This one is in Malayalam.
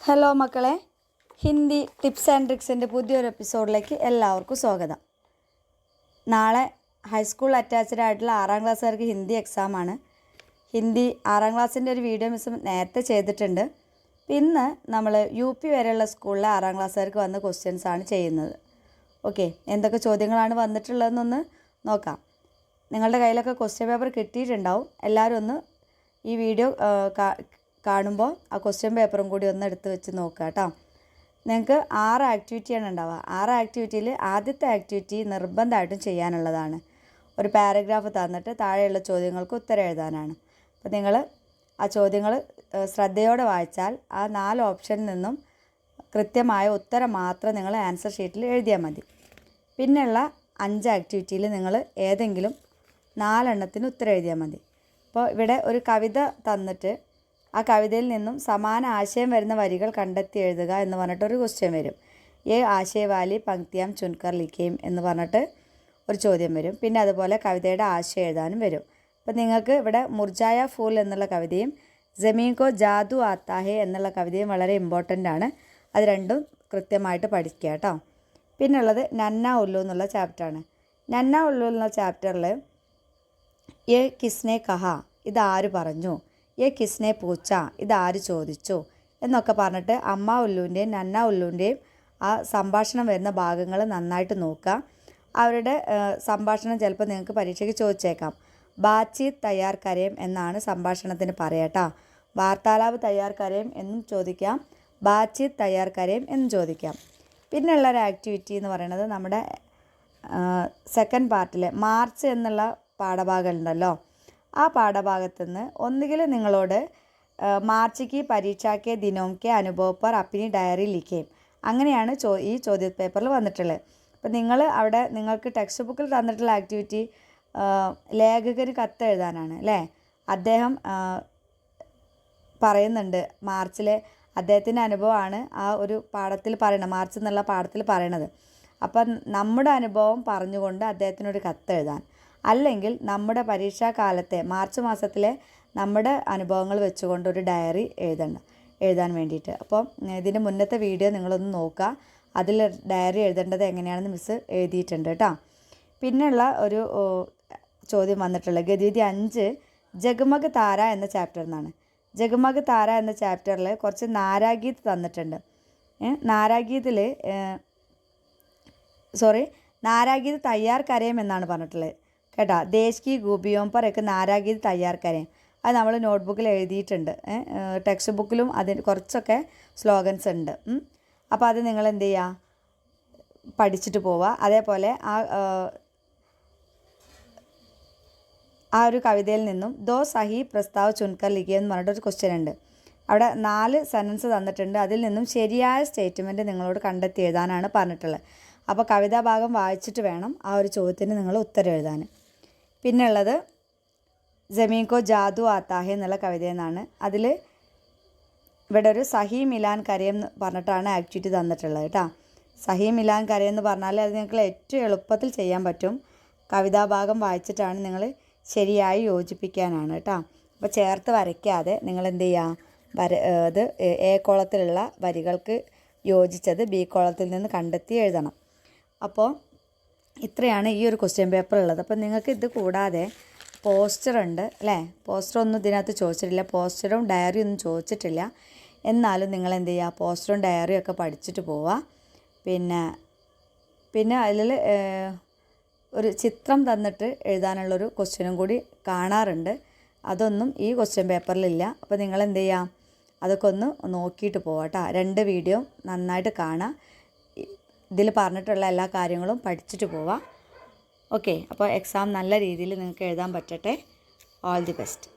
ഹലോ മക്കളെ, ഹിന്ദി ടിപ്സ് ആൻഡ് ട്രിക്സിൻ്റെ പുതിയൊരു എപ്പിസോഡിലേക്ക് എല്ലാവർക്കും സ്വാഗതം. നാളെ ഹൈസ്കൂൾ അറ്റാച്ച്ഡ് ആയിട്ടുള്ള 6ാം ക്ലാസ്സുകാർക്ക് ഹിന്ദി എക്സാമാണ്. ഹിന്ദി 6ാം ക്ലാസ്സിൻ്റെ ഒരു വീഡിയോ മിസ് നേരത്തെ ചെയ്തിട്ടുണ്ട്. ഇന്ന് നമ്മൾ UP വരെയുള്ള സ്കൂളിലെ 6ാം ക്ലാസ്സുകാർക്ക് വന്ന ക്വസ്റ്റ്യൻസാണ് ചെയ്യുന്നത്. ഓക്കെ, എന്തൊക്കെ ചോദ്യങ്ങളാണ് വന്നിട്ടുള്ളതെന്നൊന്ന് നോക്കാം. നിങ്ങളുടെ കയ്യിലൊക്കെ ക്വസ്റ്റ്യൻ പേപ്പർ കിട്ടിയിട്ടുണ്ടാവും. എല്ലാവരും ഒന്ന് ഈ വീഡിയോ കാണുമ്പോൾ ആ ക്വസ്റ്റ്യൻ പേപ്പറും കൂടി ഒന്ന് എടുത്ത് വെച്ച് നോക്കുക കേട്ടോ. നിങ്ങൾക്ക് 6 ആക്ടിവിറ്റിയാണ് ഉണ്ടാവുക. 6 ആക്ടിവിറ്റിയിൽ ആദ്യത്തെ ആക്ടിവിറ്റി നിർബന്ധമായിട്ടും ചെയ്യാനുള്ളതാണ്. ഒരു പാരഗ്രാഫ് തന്നിട്ട് താഴെയുള്ള ചോദ്യങ്ങൾക്ക് ഉത്തരം എഴുതാനാണ്. അപ്പോൾ നിങ്ങൾ ആ ചോദ്യങ്ങൾ ശ്രദ്ധയോടെ വായിച്ചാൽ ആ 4 ഓപ്ഷനിൽ നിന്നും കൃത്യമായ ഉത്തരം മാത്രം നിങ്ങൾ ആൻസർ ഷീറ്റിൽ എഴുതിയാൽ മതി. പിന്നെയുള്ള 5 ആക്ടിവിറ്റിയിൽ നിങ്ങൾ ഏതെങ്കിലും 4 എണ്ണത്തിന് ഉത്തരം എഴുതിയാൽ മതി. ഇപ്പോൾ ഇവിടെ ഒരു കവിത തന്നിട്ട് ആ കവിതയിൽ നിന്നും സമാന ആശയം വരുന്ന വരികൾ കണ്ടെത്തി എഴുതുക എന്ന് പറഞ്ഞിട്ടൊരു ക്വസ്റ്റ്യൻ വരും. ആശയവാലി പങ്ക്തിയാം ചുൻകർ ലിഖേം എന്ന് പറഞ്ഞിട്ട് ഒരു ചോദ്യം വരും. പിന്നെ അതുപോലെ കവിതയുടെ ആശയം എഴുതാനും വരും. അപ്പോൾ നിങ്ങൾക്ക് ഇവിടെ മുർജായ ഫൂൽ എന്നുള്ള കവിതയും ജമീൻ കോ ജാദു ആത്താഹെ എന്നുള്ള കവിതയും വളരെ ഇമ്പോർട്ടൻ്റ് ആണ്. അത് രണ്ടും കൃത്യമായിട്ട് പഠിക്കുക കേട്ടോ. പിന്നുള്ളത് നന്ന ഉല്ലു എന്നുള്ള ചാപ്റ്ററാണ്. നന്ന ഉല്ലു എന്നുള്ള ചാപ്റ്ററിൽ കിസ്നെ കഹ, ഇതാര് പറഞ്ഞു, കിസ്നെ പൂച്ച, ഇതാര് ചോദിച്ചു എന്നൊക്കെ പറഞ്ഞിട്ട് അമ്മ ഉല്ലുവിൻ്റെയും നന്ന ഉല്ലുവിൻ്റെയും ആ സംഭാഷണം വരുന്ന ഭാഗങ്ങൾ നന്നായിട്ട് നോക്കുക. അവരുടെ സംഭാഷണം ചിലപ്പോൾ നിങ്ങൾക്ക് പരീക്ഷയ്ക്ക് ചോദിച്ചേക്കാം. ബാച്ചീത് തയ്യാർ കരയും എന്നാണ് സംഭാഷണത്തിന് പറയാട്ടോ. വാർത്താലാപ് തയ്യാർ കരയും എന്നും ചോദിക്കാം, ബാച്ചീത് തയ്യാർ കരയും എന്നും ചോദിക്കാം. പിന്നെയുള്ളൊരു ആക്ടിവിറ്റി എന്ന് പറയുന്നത് നമ്മുടെ സെക്കൻഡ് പാർട്ടിൽ മാർച്ച് എന്നുള്ള പാഠഭാഗം ഉണ്ടല്ലോ. ആ പാഠഭാഗത്തു നിന്ന് ഒന്നുകിൽ നിങ്ങളോട് മാർച്ച് പരീക്ഷയ്ക്ക് ദിനോംക്ക് അനുഭവ പർ അപ്പിനി ഡയറി ലിഖേം, അങ്ങനെയാണ് ഈ ചോദ്യ പേപ്പറിൽ വന്നിട്ടുള്ളത്. അപ്പോൾ നിങ്ങൾ അവിടെ നിങ്ങൾക്ക് ടെക്സ്റ്റ് ബുക്കിൽ തന്നിട്ടുള്ള ആക്ടിവിറ്റി ലേഖകന് കത്ത് എഴുതാനാണ് അല്ലേ. അദ്ദേഹം പറയുന്നുണ്ട് മാർച്ചിലെ അദ്ദേഹത്തിൻ്റെ അനുഭവമാണ് ആ ഒരു പാഠത്തിൽ പറയണത്, മാർച്ച് എന്നുള്ള പാഠത്തിൽ പറയണത്. അപ്പം നമ്മുടെ അനുഭവം പറഞ്ഞുകൊണ്ട് അദ്ദേഹത്തിനൊരു കത്ത് എഴുതാൻ, അല്ലെങ്കിൽ നമ്മുടെ പരീക്ഷാകാലത്തെ മാർച്ച് മാസത്തിലെ നമ്മുടെ അനുഭവങ്ങൾ വെച്ചുകൊണ്ട് ഒരു ഡയറി എഴുതാൻ വേണ്ടിയിട്ട്. അപ്പോൾ ഇതിൻ്റെ മുന്നത്തെ വീഡിയോ നിങ്ങളൊന്ന് നോക്കുക. അതിൽ ഡയറി എഴുതേണ്ടത് എങ്ങനെയാണെന്ന് മിസ്സ് എഴുതിയിട്ടുണ്ട് കേട്ടോ. പിന്നെയുള്ള ഒരു ചോദ്യം വന്നിട്ടുള്ളത് ഗതിവിധി 5 ജഗ്മഗ് താര എന്ന ചാപ്റ്ററിൽ നിന്നാണ്. ജഗ്മഗ് താര എന്ന ചാപ്റ്ററിൽ കുറച്ച് നാരാഗീത് തന്നിട്ടുണ്ട്. നാരാഗീത് തയ്യാർ കരയും എന്നാണ് പറഞ്ഞിട്ടുള്ളത് കേട്ടോ. ദേശ് കി ഗൂബിയോം പർ ഒക്കെ നാരാഗീത് തയ്യാർ കരയും, അത് നമ്മൾ നോട്ട്ബുക്കിൽ എഴുതിയിട്ടുണ്ട്. ടെക്സ്റ്റ് ബുക്കിലും അതിന് കുറച്ചൊക്കെ സ്ലോഗൻസ് ഉണ്ട്. അപ്പോൾ അത് നിങ്ങൾ എന്ത് ചെയ്യുക, പഠിച്ചിട്ട് പോവുക. അതേപോലെ ആ ഒരു കവിതയിൽ നിന്നും ദോ സഹി പ്രസ്താവ് ചുൻകർ ലിഖിയ എന്ന് പറഞ്ഞിട്ടൊരു ക്വസ്റ്റ്യൻ ഉണ്ട്. അവിടെ 4 സെൻറ്റൻസ് തന്നിട്ടുണ്ട്. അതിൽ നിന്നും ശരിയായ സ്റ്റേറ്റ്മെൻറ്റ് നിങ്ങളോട് കണ്ടെത്തി എഴുതാനാണ് പറഞ്ഞിട്ടുള്ളത്. അപ്പോൾ കവിതാ ഭാഗം വായിച്ചിട്ട് വേണം ആ ഒരു ചോദ്യത്തിന് നിങ്ങൾ ഉത്തരം എഴുതാൻ. പിന്നെ ഉള്ളത് ജമീൻ കോ ജാദു ആത്താഹെ എന്നുള്ള കവിതയിൽ നിന്നാണ്. അതിൽ ഇവിടെ ഒരു സഹി മിലാൻ കരയം എന്ന് പറഞ്ഞിട്ടാണ് ആക്ടിവിറ്റി തന്നിട്ടുള്ളത് കേട്ടോ. സഹി മിലാൻ കരയം എന്ന് പറഞ്ഞാൽ അത് നിങ്ങൾക്ക് ഏറ്റവും എളുപ്പത്തിൽ ചെയ്യാൻ പറ്റും. കവിതാ ഭാഗം വായിച്ചിട്ടാണ് നിങ്ങൾ ശരിയായി യോജിപ്പിക്കാനാണ് കേട്ടോ. അപ്പോൾ ചേർത്ത് വരയ്ക്കാതെ നിങ്ങൾ എന്ത് ചെയ്യുക, അത് A കോളത്തിലുള്ള വരികൾക്ക് യോജിച്ചത് B കോളത്തിൽ നിന്ന് കണ്ടെത്തി എഴുതണം. അപ്പോൾ ഇത്രയാണ് ഈ ഒരു ക്വസ്റ്റ്യൻ പേപ്പർ ഉള്ളത്. അപ്പോൾ നിങ്ങൾക്ക് ഇത് കൂടാതെ പോസ്റ്റർ ഉണ്ട് അല്ലേ. പോസ്റ്ററൊന്നും ഇതിനകത്ത് ചോദിച്ചിട്ടില്ല, പോസ്റ്ററും ഡയറിയും ഒന്നും ചോദിച്ചിട്ടില്ല. എന്നാലും നിങ്ങൾ എന്ത് ചെയ്യുക, പോസ്റ്ററും ഡയറിയും ഒക്കെ പഠിച്ചിട്ട് പോവുക. പിന്നെ അതിൽ ഒരു ചിത്രം തന്നിട്ട് എഴുതാനുള്ളൊരു ക്വസ്റ്റ്യനും കൂടി കാണാറുണ്ട്. അതൊന്നും ഈ ക്വസ്റ്റ്യൻ പേപ്പറിലില്ല. അപ്പോൾ നിങ്ങൾ എന്ത് ചെയ്യുക, അതൊക്കെ ഒന്ന് നോക്കിയിട്ട് പോവാം കേട്ടോ. 2 വീഡിയോ നന്നായിട്ട് കാണാം. ഇതിൽ പറഞ്ഞിട്ടുള്ള എല്ലാ കാര്യങ്ങളും പഠിച്ചിട്ട് പോവാം. ഓക്കെ, അപ്പോൾ എക്സാം നല്ല രീതിയിൽ നിങ്ങൾക്ക് എഴുതാൻ പറ്റട്ടെ. All the best.